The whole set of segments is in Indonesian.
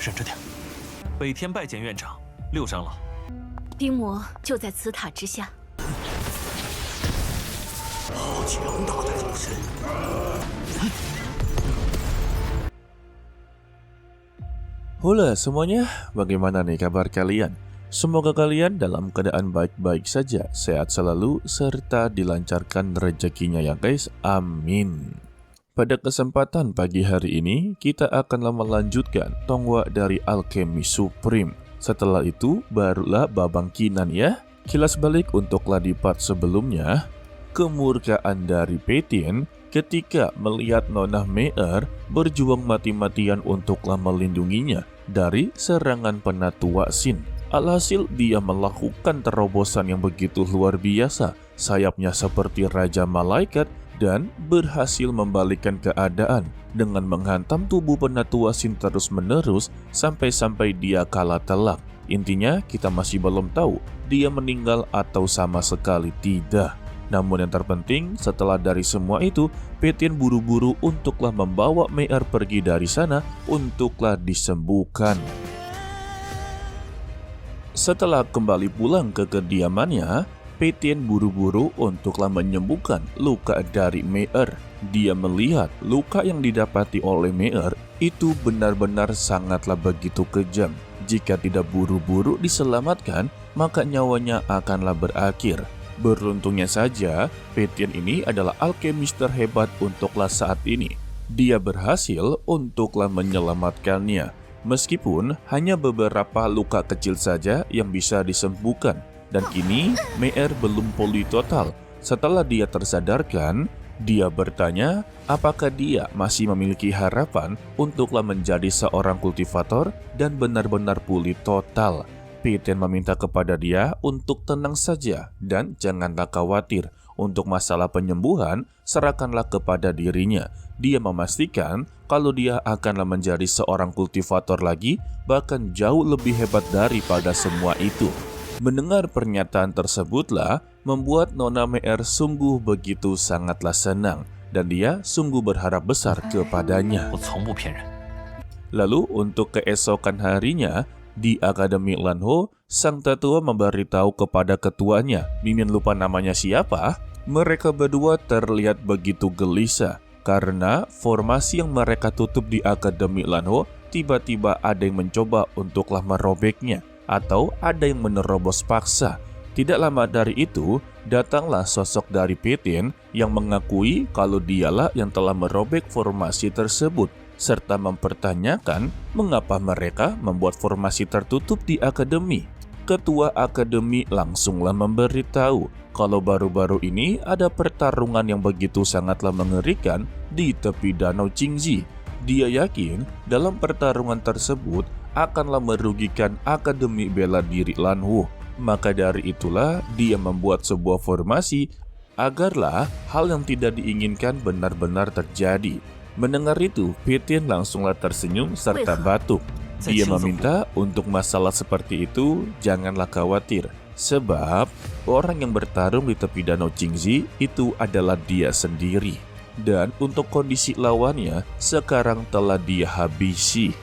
忍着点。北天拜见院长，六长老。冰魔就在此塔之下。好强大的肉身！Halo semuanya, bagaimana nih kabar kalian? Semoga kalian dalam keadaan baik-baik saja, sehat selalu, serta dilancarkan rezekinya ya guys, amin. Pada kesempatan pagi hari ini, kita akan melanjutkan tonggak dari Alchemy Supreme. Setelah itu, barulah babangkinan ya. Kilas balik untuklah di part sebelumnya, kemurkaan dari Petin ketika melihat Nona Me'er berjuang mati-matian untuklah melindunginya dari serangan penatua Sin. Alhasil dia melakukan terobosan yang begitu luar biasa, sayapnya seperti Raja Malaikat, dan berhasil membalikkan keadaan dengan menghantam tubuh penatua Sin terus-menerus sampai-sampai dia kalah telak. Intinya kita masih belum tahu dia meninggal atau sama sekali tidak. Namun yang terpenting setelah dari semua itu, Petin buru-buru untuklah membawa Me'er pergi dari sana untuklah disembuhkan. Setelah kembali pulang ke kediamannya, Petin buru-buru untuklah menyembuhkan luka dari Me'er. Dia melihat luka yang didapati oleh Me'er itu benar-benar sangatlah begitu kejam. Jika tidak buru-buru diselamatkan, maka nyawanya akanlah berakhir. Beruntungnya saja, Petin ini adalah alkemis terhebat untuklah saat ini. Dia berhasil untuklah menyelamatkannya. Meskipun hanya beberapa luka kecil saja yang bisa disembuhkan. Dan kini Me'er belum pulih total. Setelah dia tersadarkan, dia bertanya apakah dia masih memiliki harapan untuklah menjadi seorang kultivator dan benar-benar pulih total. Petin meminta kepada dia untuk tenang saja dan janganlah khawatir. Untuk masalah penyembuhan, serahkanlah kepada dirinya. Dia memastikan kalau dia akanlah menjadi seorang kultivator lagi, bahkan jauh lebih hebat daripada semua itu. Mendengar pernyataan tersebutlah membuat Nona Me'er sungguh begitu sangatlah senang, dan dia sungguh berharap besar kepadanya. Lalu untuk keesokan harinya, di Akademi Lanho, sang tetua memberitahu kepada ketuanya, mimin lupa namanya siapa, mereka berdua terlihat begitu gelisah karena formasi yang mereka tutup di Akademi Lanho tiba-tiba ada yang mencoba untuklah merobeknya atau ada yang menerobos paksa. Tidak lama dari itu, datanglah sosok dari Petin yang mengakui kalau dialah yang telah merobek formasi tersebut, serta mempertanyakan mengapa mereka membuat formasi tertutup di akademi. Ketua akademi langsunglah memberitahu kalau baru-baru ini ada pertarungan yang begitu sangatlah mengerikan di tepi danau Qingji. Dia yakin dalam pertarungan tersebut akanlah merugikan Akademi Bela Diri Lanhu. Maka dari itulah dia membuat sebuah formasi agarlah hal yang tidak diinginkan benar-benar terjadi. Mendengar itu, Petin langsunglah tersenyum serta batuk. Dia meminta untuk masalah seperti itu janganlah khawatir, sebab orang yang bertarung di tepi danau Qingji itu adalah dia sendiri. Dan untuk kondisi lawannya sekarang telah dia habisi.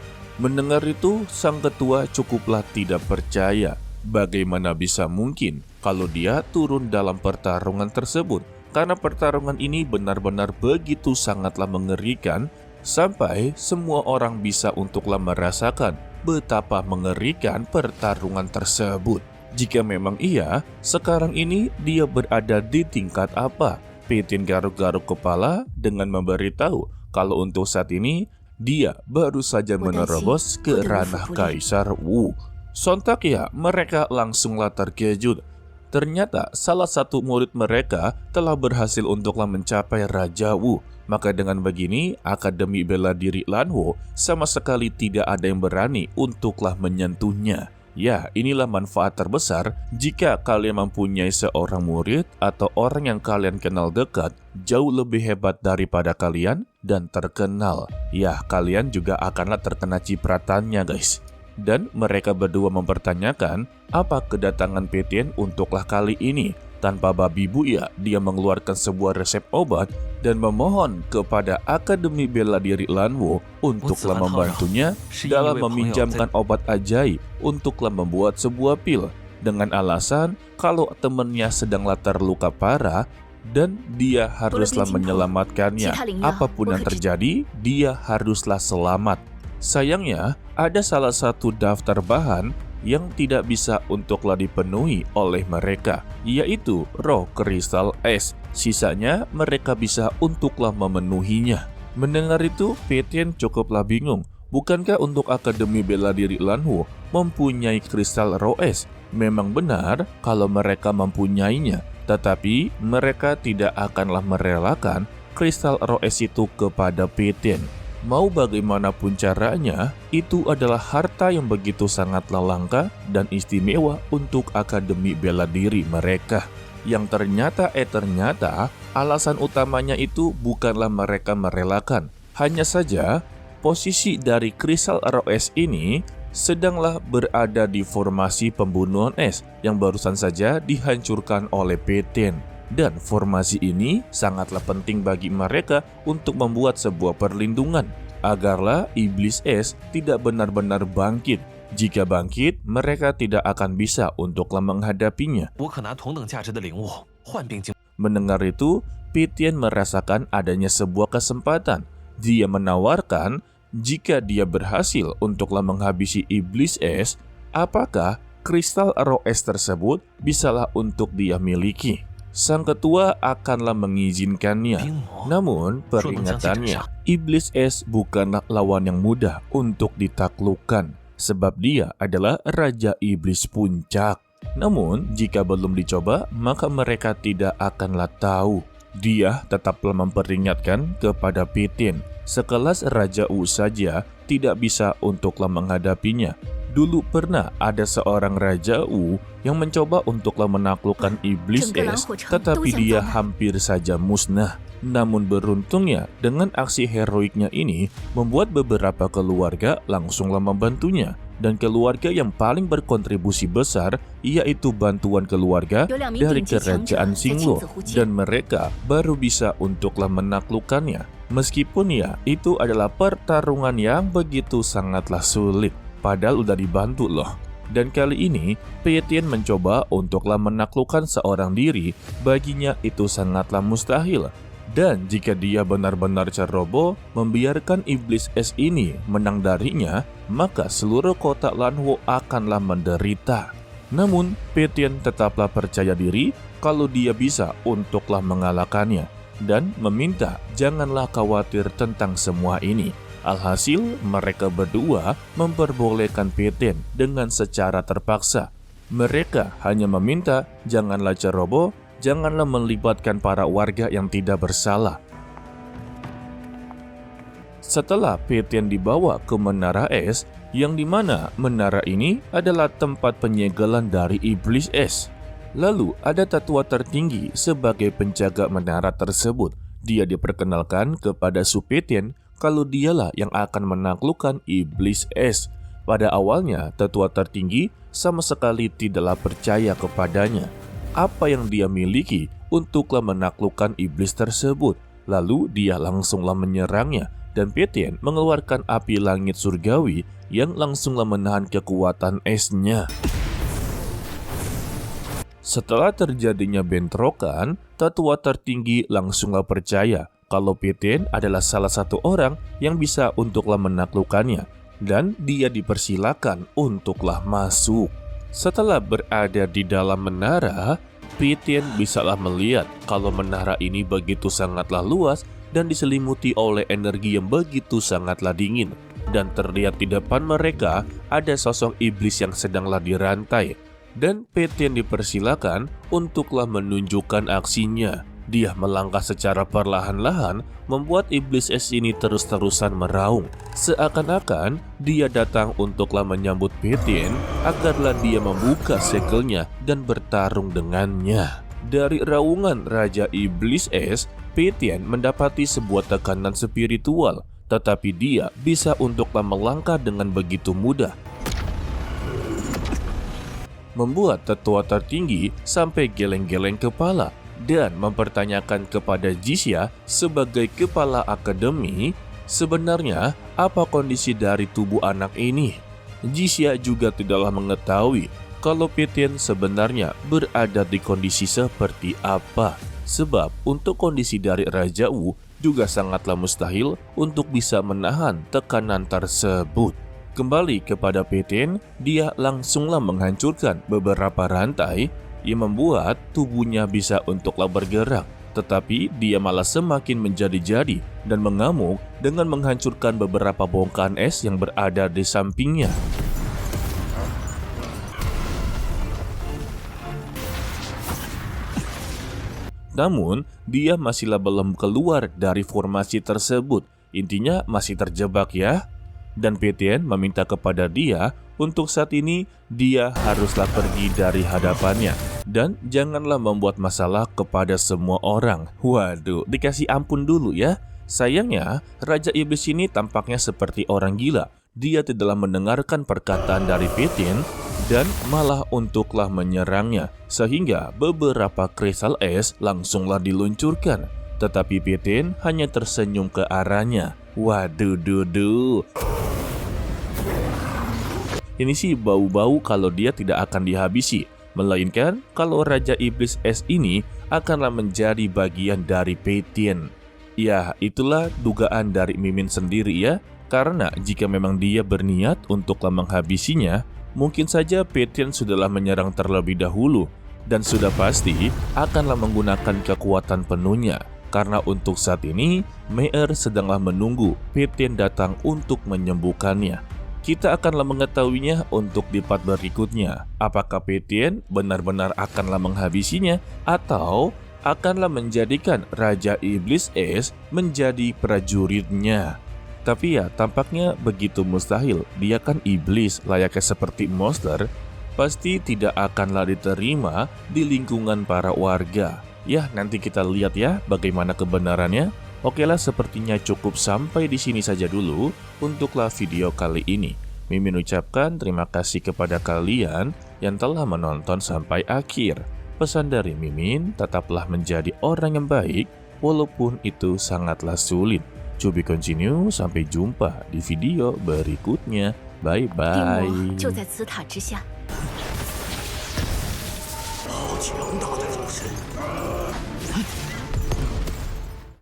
Mendengar itu, sang ketua cukuplah tidak percaya. Bagaimana bisa mungkin kalau dia turun dalam pertarungan tersebut? Karena pertarungan ini benar-benar begitu sangatlah mengerikan, sampai semua orang bisa untuklah merasakan betapa mengerikan pertarungan tersebut. Jika memang iya, sekarang ini dia berada di tingkat apa? Petin garuk-garuk kepala dengan memberitahu kalau untuk saat ini dia baru saja menerobos ke ranah Kaisar Wu. Sontak ya, mereka langsunglah terkejut. Ternyata salah satu murid mereka telah berhasil untuklah mencapai Raja Wu. Maka dengan begini, Akademi Bela Diri Lanho sama sekali tidak ada yang berani untuklah menyentuhnya. Ya, inilah manfaat terbesar jika kalian mempunyai seorang murid atau orang yang kalian kenal dekat jauh lebih hebat daripada kalian dan terkenal. Ya, kalian juga akanlah terkena cipratannya guys. Dan mereka berdua mempertanyakan apa kedatangan Petin untuklah kali ini. Tanpa babi bu ya, dia mengeluarkan sebuah resep obat dan memohon kepada Akademi Bela Diri Lanwo untuklah membantunya dalam meminjamkan obat ajaib untuklah membuat sebuah pil dengan alasan kalau temannya sedanglah terluka parah dan dia haruslah menyelamatkannya. Apapun yang terjadi, dia haruslah selamat. Sayangnya, ada salah satu daftar bahan yang tidak bisa untuklah dipenuhi oleh mereka, yaitu roh kristal es. Sisanya mereka bisa untuklah memenuhinya. Mendengar itu, Petian cukuplah bingung. Bukankah untuk Akademi Bela Diri Lanwo mempunyai kristal roh es? Memang benar kalau mereka mempunyainya, tetapi mereka tidak akanlah merelakan kristal roh es itu kepada Petian. Mau bagaimanapun caranya, itu adalah harta yang begitu sangatlah langka dan istimewa untuk Akademi Bela Diri mereka. Yang ternyata alasan utamanya itu bukanlah mereka merelakan. Hanya saja, posisi dari kristal roh es ini sedanglah berada di formasi pembunuhan es yang barusan saja dihancurkan oleh Petian. Dan formasi ini sangatlah penting bagi mereka untuk membuat sebuah perlindungan agarlah iblis es tidak benar-benar bangkit. Jika bangkit, mereka tidak akan bisa untuklah menghadapinya. Mendengar itu, Petian merasakan adanya sebuah kesempatan. Dia menawarkan jika dia berhasil untuklah menghabisi iblis es, apakah kristal roh es tersebut bisalah untuk dia miliki. Sang ketua akanlah mengizinkannya. Namun peringatannya, iblis es bukanlah lawan yang mudah untuk ditaklukkan, sebab dia adalah Raja Iblis Puncak. Namun jika belum dicoba, maka mereka tidak akanlah tahu. Dia tetaplah memperingatkan kepada Petian, sekelas Raja Wu saja tidak bisa untuklah menghadapinya. Dulu pernah ada seorang Raja Wu yang mencoba untuklah menaklukkan iblis es, tetapi dia hampir saja musnah. Namun beruntungnya dengan aksi heroiknya ini membuat beberapa keluarga langsunglah membantunya. Dan keluarga yang paling berkontribusi besar yaitu bantuan keluarga dari kerajaan Xingluo, dan mereka baru bisa untuklah menaklukkannya. Meskipun ya itu adalah pertarungan yang begitu sangatlah sulit. Padahal udah dibantu loh. Dan kali ini, Petian mencoba untuklah menaklukkan seorang diri, baginya itu sangatlah mustahil. Dan jika dia benar-benar ceroboh, membiarkan iblis es ini menang darinya, maka seluruh kota Lanwo akanlah menderita. Namun, Petian tetaplah percaya diri kalau dia bisa untuklah mengalahkannya, dan meminta janganlah khawatir tentang semua ini. Alhasil, mereka berdua memperbolehkan Petian dengan secara terpaksa. Mereka hanya meminta janganlah ceroboh, janganlah melibatkan para warga yang tidak bersalah. Setelah Petian dibawa ke menara es, yang dimana menara ini adalah tempat penyegelan dari iblis es. Lalu ada tetua tertinggi sebagai penjaga menara tersebut. Dia diperkenalkan kepada Su Petian kalau dialah yang akan menaklukkan iblis es. Pada awalnya, tetua tertinggi sama sekali tidaklah percaya kepadanya. Apa yang dia miliki untuklah menaklukkan iblis tersebut. Lalu dia langsunglah menyerangnya, dan Petian mengeluarkan api langit surgawi yang langsunglah menahan kekuatan esnya. Setelah terjadinya bentrokan, tetua tertinggi langsunglah percaya kalau Petian adalah salah satu orang yang bisa untuklah menaklukkannya, dan dia dipersilakan untuklah masuk. Setelah berada di dalam menara, Petian bisalah melihat kalau menara ini begitu sangatlah luas dan diselimuti oleh energi yang begitu sangatlah dingin. Dan terlihat di depan mereka ada sosok iblis yang sedanglah dirantai. Dan Petian dipersilakan untuklah menunjukkan aksinya. Dia melangkah secara perlahan-lahan, membuat iblis es ini terus-terusan meraung. Seakan-akan dia datang untuklah menyambut Petian agarlah dia membuka segelnya dan bertarung dengannya. Dari raungan Raja Iblis Es, Petian mendapati sebuah tekanan spiritual, tetapi dia bisa untuklah melangkah dengan begitu mudah. membuat tetua tertinggi sampai geleng-geleng kepala dan mempertanyakan kepada Jixia sebagai kepala akademi, sebenarnya apa kondisi dari tubuh anak ini. Jixia juga tidaklah mengetahui kalau Peitian sebenarnya berada di kondisi seperti apa. Sebab untuk kondisi dari Raja Wu juga sangatlah mustahil untuk bisa menahan tekanan tersebut. Kembali kepada Peitian, dia langsunglah menghancurkan beberapa rantai yang membuat tubuhnya bisa untuklah bergerak. Tetapi dia malah semakin menjadi-jadi dan mengamuk dengan menghancurkan beberapa bongkahan es yang berada di sampingnya. Namun, dia masihlah belum keluar dari formasi tersebut. Intinya masih terjebak ya. Dan Peitian meminta kepada dia untuk saat ini dia haruslah pergi dari hadapannya. Dan janganlah membuat masalah kepada semua orang. Waduh, dikasih ampun dulu ya. Sayangnya, Raja Iblis ini tampaknya seperti orang gila. Dia tidaklah mendengarkan perkataan dari Peitian dan malah untuklah menyerangnya, sehingga beberapa kristal es langsunglah diluncurkan. Tetapi Peitian hanya tersenyum ke arahnya. Waduh, dudu. Ini sih bau-bau kalau dia tidak akan dihabisi, melainkan kalau Raja Iblis Es ini akanlah menjadi bagian dari Peitian. Ya, itulah dugaan dari Mimin sendiri ya, karena jika memang dia berniat untuklah menghabisinya, mungkin saja Peitian sudahlah menyerang terlebih dahulu dan sudah pasti akanlah menggunakan kekuatan penuhnya. Karena untuk saat ini, Mei'er sedanglah menunggu Peitian datang untuk menyembuhkannya. Kita akanlah mengetahuinya untuk di part berikutnya. Apakah Peitian benar-benar akanlah menghabisinya atau akanlah menjadikan Raja Iblis Es menjadi prajuritnya. Tapi ya, tampaknya begitu mustahil. Dia kan iblis, layaknya seperti monster, pasti tidak akanlah diterima di lingkungan para warga. Ya, nanti kita lihat ya bagaimana kebenarannya. Oke lah, sepertinya cukup sampai di sini saja dulu untuklah video kali ini. Mimin ucapkan terima kasih kepada kalian yang telah menonton sampai akhir. Pesan dari Mimin, tetaplah menjadi orang yang baik walaupun itu sangatlah sulit. To be continue, sampai jumpa di video berikutnya. Bye-bye. 定魔就在此塔之下。好强大的肉身！